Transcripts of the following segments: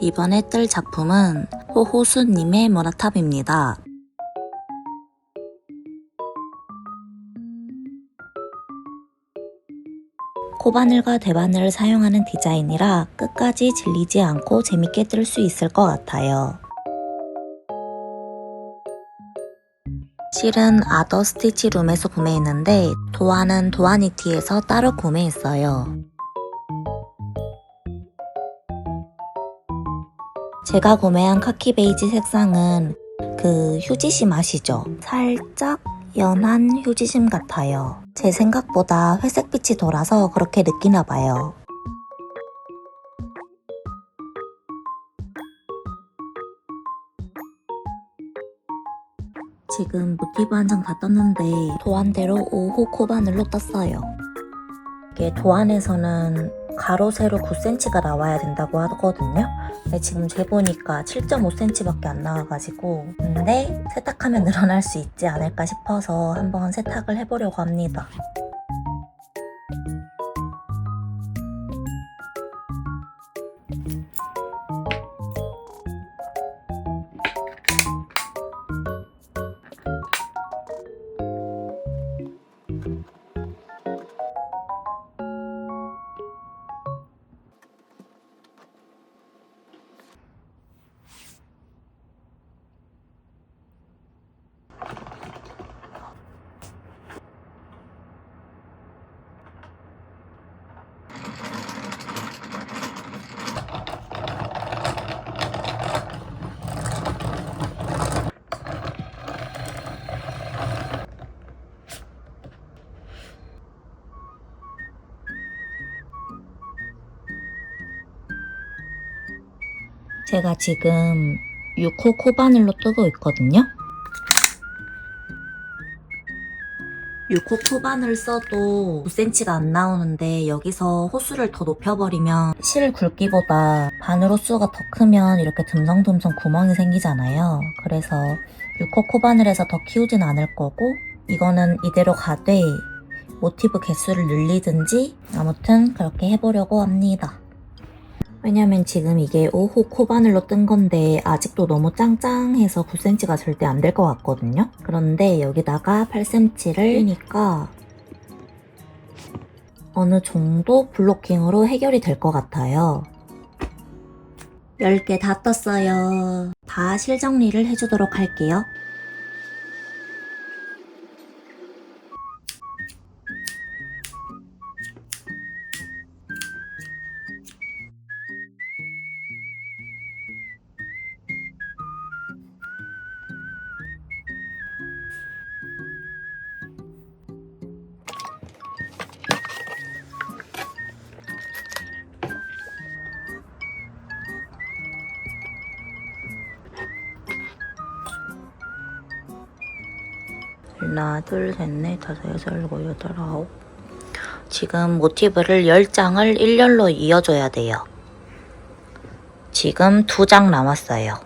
이번에 뜰 작품은 호호수님의 모라탑입니다. 코바늘과 대바늘을 사용하는 디자인이라 끝까지 질리지 않고 재밌게 뜰 수 있을 것 같아요. 실은 아더 스티치룸에서 구매했는데 도안은 도안이티에서 따로 구매했어요. 제가 구매한 카키 베이지 색상은 그 휴지심 아시죠? 살짝 연한 휴지심 같아요. 제 생각보다 회색빛이 돌아서 그렇게 느끼나 봐요. 지금 모티브 한 장 다 떴는데 도안대로 5호 코바늘로 떴어요. 이게 도안에서는 가로 세로 9cm가 나와야 된다고 하거든요. 근데 지금 재보니까 7.5cm밖에 안 나와가지고 근데 세탁하면 늘어날 수 있지 않을까 싶어서 한번 세탁을 해보려고 합니다. 제가 지금 6호 코바늘로 뜨고 있거든요. 6호 코바늘 써도 9cm가 안 나오는데 여기서 호수를 더 높여버리면 실 굵기보다 반으로 호수가 더 크면 이렇게 듬성듬성 구멍이 생기잖아요. 그래서 6호 코바늘에서 더 키우진 않을 거고 이거는 이대로 가되 모티브 개수를 늘리든지 아무튼 그렇게 해보려고 합니다. 왜냐면 지금 이게 5호 코바늘로 뜬 건데 아직도 너무 짱짱해서 9cm가 절대 안 될 것 같거든요. 그런데 여기다가 8cm를 뜨니까 어느 정도 블로킹으로 해결이 될 것 같아요. 10개 다 떴어요. 다 실정리를 해주도록 할게요. 하나, 둘, 셋, 넷, 다섯, 여섯, 일곱, 여덟, 아홉. 지금 모티브를 10장을 일렬로 이어줘야 돼요. 지금 2장 남았어요.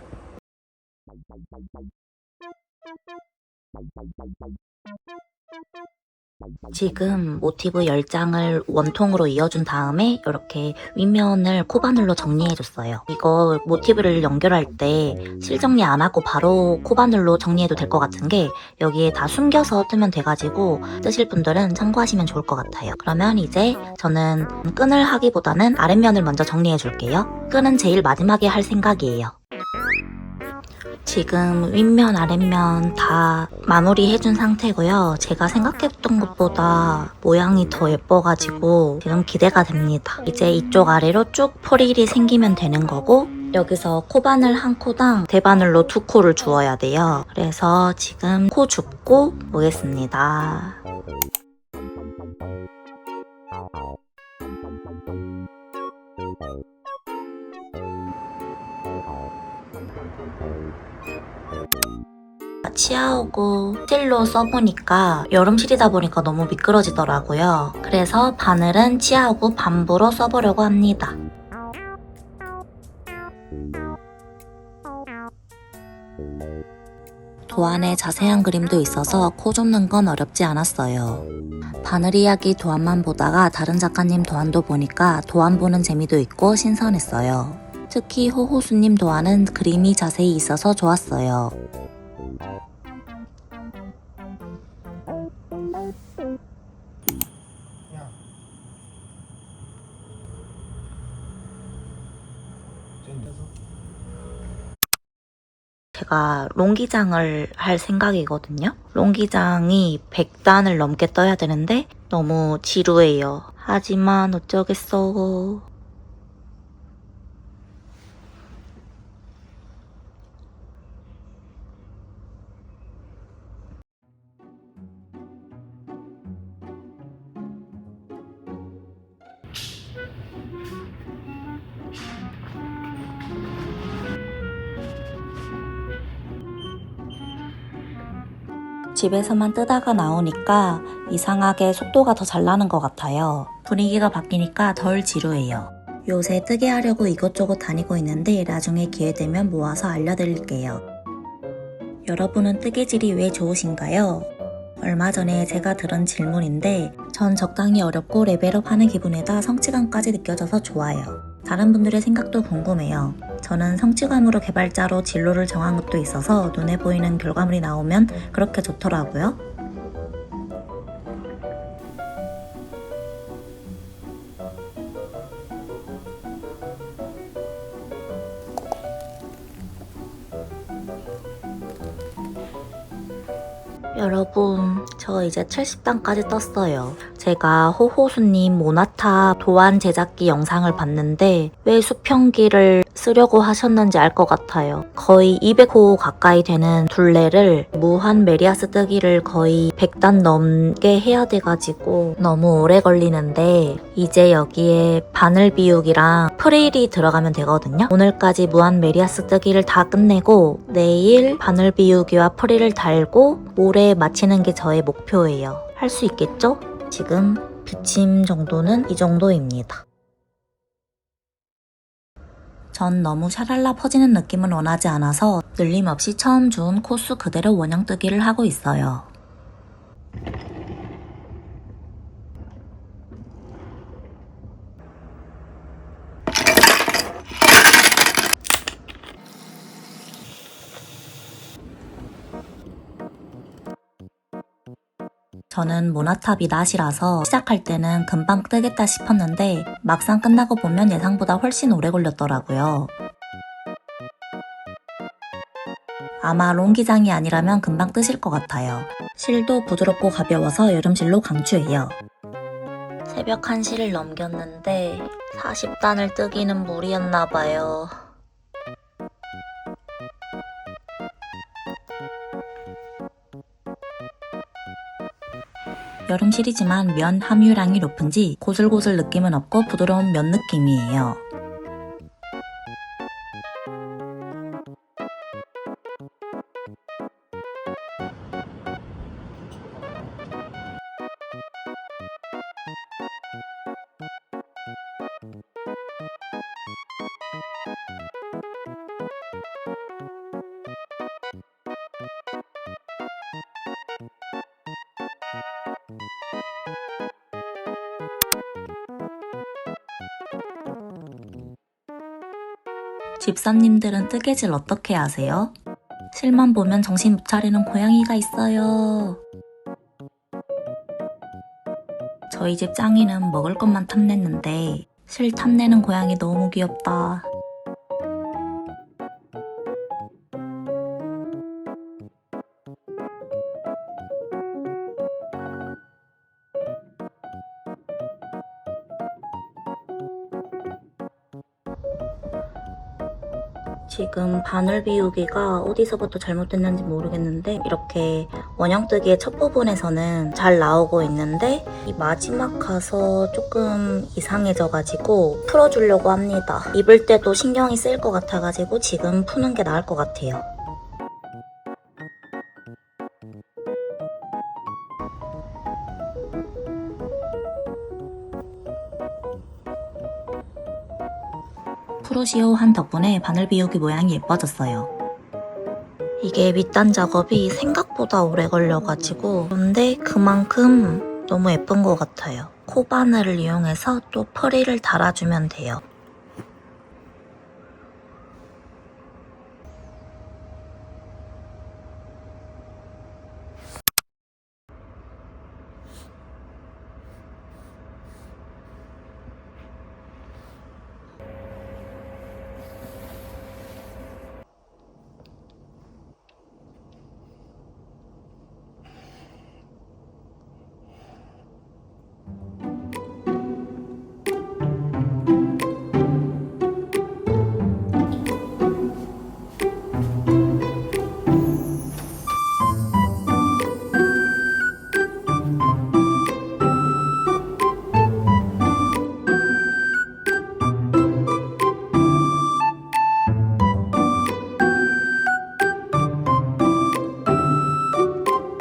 지금 모티브 10장을 원통으로 이어준 다음에 이렇게 윗면을 코바늘로 정리해줬어요. 이거 모티브를 연결할 때 실정리 안 하고 바로 코바늘로 정리해도 될 것 같은 게 여기에 다 숨겨서 뜨면 돼가지고 뜨실 분들은 참고하시면 좋을 것 같아요. 그러면 이제 저는 끈을 하기보다는 아랫면을 먼저 정리해줄게요. 끈은 제일 마지막에 할 생각이에요. 지금 윗면 아랫면 다 마무리해준 상태고요. 제가 생각했던 것보다 모양이 더 예뻐가지고 지금 기대가 됩니다. 이제 이쪽 아래로 쭉 포릴이 생기면 되는 거고 여기서 코바늘 한 코당 대바늘로 2코를 주어야 돼요. 그래서 지금 코 줍고 보겠습니다. 치아오고 스틸로 써보니까 여름실이다 보니까 너무 미끄러지더라고요. 그래서 바늘은 치아오고 반부로 써보려고 합니다. 도안에 자세한 그림도 있어서 코 좁는 건 어렵지 않았어요. 바늘 이야기 도안만 보다가 다른 작가님 도안도 보니까 도안 보는 재미도 있고 신선했어요. 특히 호호수님 도안은 그림이 자세히 있어서 좋았어요. 제가 롱기장을 할 생각이거든요. 롱기장이 100단을 넘게 떠야 되는데 너무 지루해요. 하지만 어쩌겠어. 집에서만 뜨다가 나오니까 이상하게 속도가 더 잘 나는 것 같아요. 분위기가 바뀌니까 덜 지루해요. 요새 뜨게 하려고 이것저것 다니고 있는데 나중에 기회 되면 모아서 알려드릴게요. 여러분은 뜨개질이 왜 좋으신가요? 얼마 전에 제가 들은 질문인데 전 적당히 어렵고 레벨업하는 기분에다 성취감까지 느껴져서 좋아요. 다른 분들의 생각도 궁금해요. 저는 성취감으로 개발자로 진로를 정한 것도 있어서 눈에 보이는 결과물이 나오면 그렇게 좋더라고요. 여러분, 저 이제 70단까지 떴어요. 제가 호호수님 모나타 도안 제작기 영상을 봤는데 왜 수평기를 쓰려고 하셨는지 알 것 같아요. 거의 200호 가까이 되는 둘레를 무한 메리아스 뜨기를 거의 100단 넘게 해야 돼가지고 너무 오래 걸리는데 이제 여기에 바늘 비우기랑 프릴이 들어가면 되거든요. 오늘까지 무한 메리아스 뜨기를 다 끝내고 내일 바늘 비우기와 프릴을 달고 모레 마치는 게 저의 목표예요. 할 수 있겠죠? 지금 비침 정도는 이 정도입니다. 전 너무 샤랄라 퍼지는 느낌은 원하지 않아서 늘림없이 처음 준 코수 그대로 원형 뜨기를 하고 있어요. 저는 모나탑이 낫이라서 시작할 때는 금방 뜨겠다 싶었는데 막상 끝나고 보면 예상보다 훨씬 오래 걸렸더라고요. 아마 롱기장이 아니라면 금방 뜨실 것 같아요. 실도 부드럽고 가벼워서 여름실로 강추해요. 새벽 1시를 넘겼는데 40단을 뜨기는 무리였나봐요. 여름실이지만 면 함유량이 높은지 고슬고슬 느낌은 없고 부드러운 면 느낌이에요. 집사님들은 뜨개질 어떻게 하세요? 실만 보면 정신 못 차리는 고양이가 있어요. 저희 집 짱이는 먹을 것만 탐냈는데 실 탐내는 고양이 너무 귀엽다. 지금 바늘 비우기가 어디서부터 잘못됐는지 모르겠는데 이렇게 원형뜨기의 첫 부분에서는 잘 나오고 있는데 이 마지막 가서 조금 이상해져가지고 풀어주려고 합니다. 입을 때도 신경이 쓰일 것 같아가지고 지금 푸는 게 나을 것 같아요. 프로시오 한 덕분에 바늘 비우기 모양이 예뻐졌어요. 이게 밑단 작업이 생각보다 오래 걸려가지고 근데 그만큼 너무 예쁜 것 같아요. 코바늘을 이용해서 또 프릴을 달아주면 돼요.